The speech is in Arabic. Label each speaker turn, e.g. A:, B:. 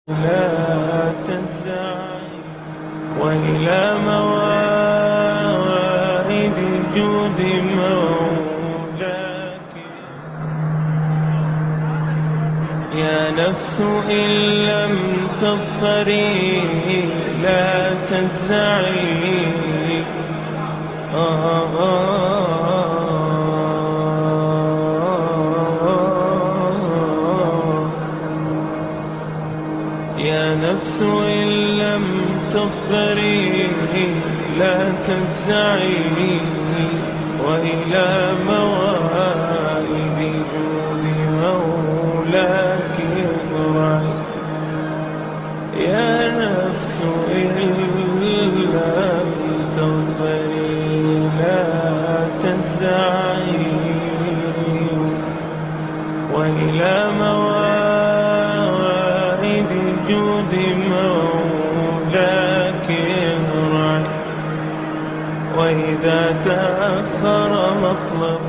A: لا تنزعي وإلى موائد الجود مولاك. يا نفس إن لم تظفري لا تنزعي. يا نفس إن لم تظفري لا تجزعي وإلى موائد جود مولاك ارجعي. يا نفس إن لم تظفري لا تجزعي وإلى موائد جود مولاك ارجعي. وإذا تأخر مطلب